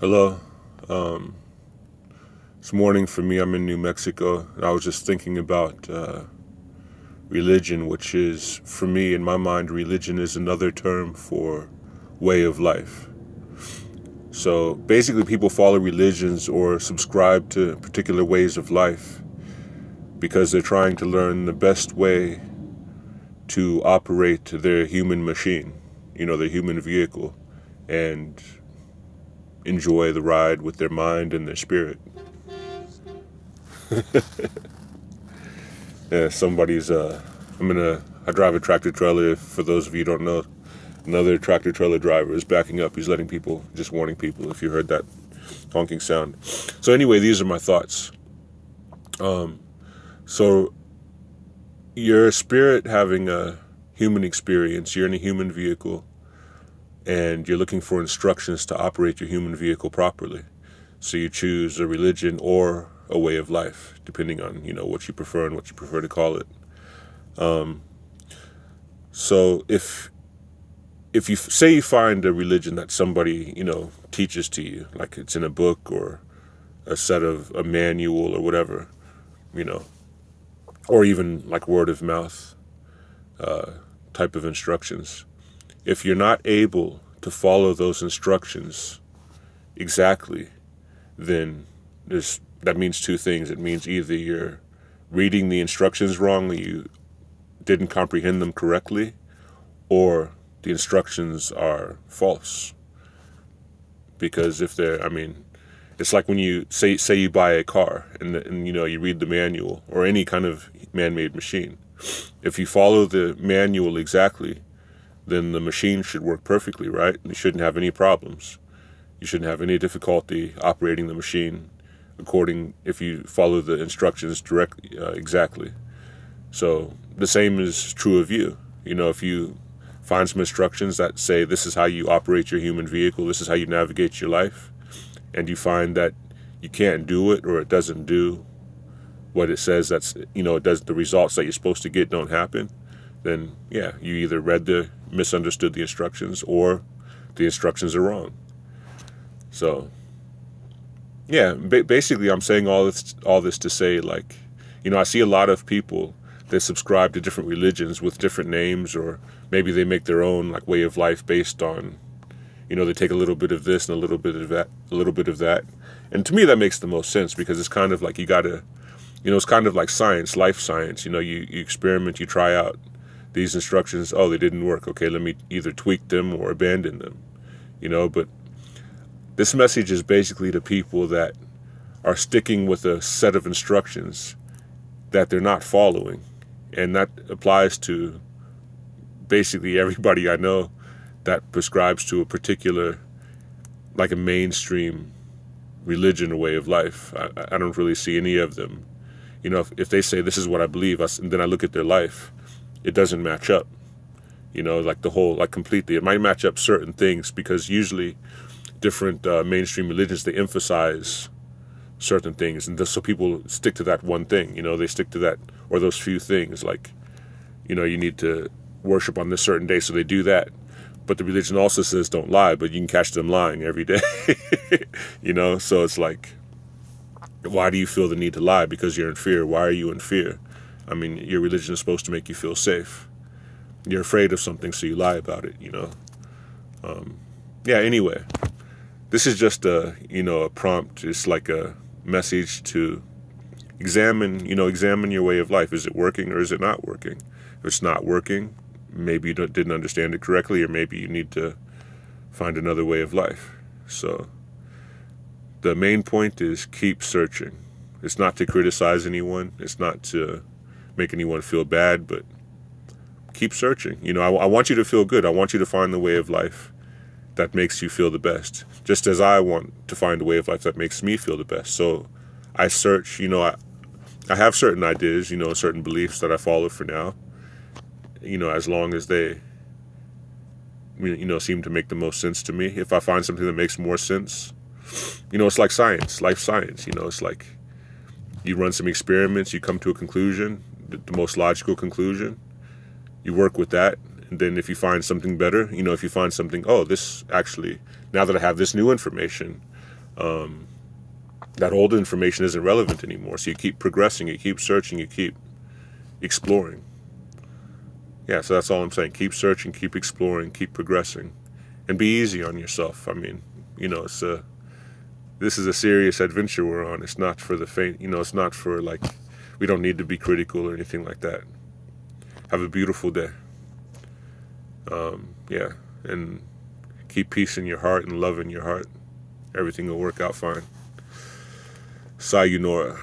Hello. Um, it's morning for me. I'm in New Mexico, and I was just thinking about religion, which is, for me, in my mind, religion is another term for way of life. So basically, people follow religions or subscribe to particular ways of life because they're trying to learn the best way to operate their human machine, their human vehicle, and enjoy the ride with their mind and their spirit. Yeah, I drive a tractor trailer. For those of you who don't know, another tractor trailer driver is backing up. He's just warning people if you heard that honking sound. So anyway, these are my thoughts. So your spirit having a human experience, you're in a human vehicle, and you're looking for instructions to operate your human vehicle properly. So you choose a religion or a way of life, depending on, what you prefer and what you prefer to call it. So if you say you find a religion that somebody, teaches to you, like it's in a book or a manual or whatever, or even like word of mouth type of instructions, if you're not able to follow those instructions exactly, then that means two things. It means either you're reading the instructions wrongly, you didn't comprehend them correctly, or the instructions are false. Because it's like when you say you buy a car and you read the manual or any kind of man-made machine. If you follow the manual exactly, then the machine should work perfectly, right? You shouldn't have any problems. You shouldn't have any difficulty operating the machine if you follow the instructions directly, exactly. So the same is true of you. If you find some instructions that say this is how you operate your human vehicle, this is how you navigate your life, and you find that you can't do it or it doesn't do what it says, it does, the results that you're supposed to get don't happen, then yeah, you either misunderstood the instructions or the instructions are wrong. So yeah, basically I'm saying all this to say, like, I see a lot of people that subscribe to different religions with different names, or maybe they make their own like way of life based on, they take a little bit of this and a little bit of that. And to me that makes the most sense, because it's kind of like it's kind of like science, life science. You experiment, you try out these instructions. Oh, they didn't work. Okay, let me either tweak them or abandon them. But this message is basically to people that are sticking with a set of instructions that they're not following. And that applies to basically everybody I know that prescribes to a particular, like a mainstream religion or way of life. I don't really see any of them. If they say this is what I believe, and then I look at their life, it doesn't match up. Like completely. It might match up certain things, because usually different mainstream religions, they emphasize certain things, and so people stick to that one thing. They stick to that or those few things, like, you need to worship on this certain day, so they do that. But the religion also says don't lie, but you can catch them lying every day. So it's like, why do you feel the need to lie? Because you're in fear. Why are you in fear? Your religion is supposed to make you feel safe. You're afraid of something, so you lie about it. Yeah, anyway, this is just a prompt. It's like a message to examine your way of life. Is it working or is it not working? If it's not working, maybe you didn't understand it correctly, or maybe you need to find another way of life. So the main point is keep searching. It's not to criticize anyone. It's not to make anyone feel bad, but keep searching. I want you to feel good. I want you to find the way of life that makes you feel the best, just as I want to find a way of life that makes me feel the best. So I search. I have certain ideas, certain beliefs that I follow for now, as long as they seem to make the most sense to me. If I find something that makes more sense, it's like science, life science. It's like you run some experiments, you come to a conclusion, the most logical conclusion, you work with that. And then if you find something better, if you find something, oh, this actually, now that I have this new information, that old information isn't relevant anymore. So you keep progressing, you keep searching, you keep exploring. Yeah, so that's all I'm saying. Keep searching, keep exploring, keep progressing, and be easy on yourself. I mean, this is a serious adventure we're on. It's not for the faint. It's not for like, we don't need to be critical or anything like that. Have a beautiful day. Yeah, and keep peace in your heart and love in your heart. Everything will work out fine. Sayonara.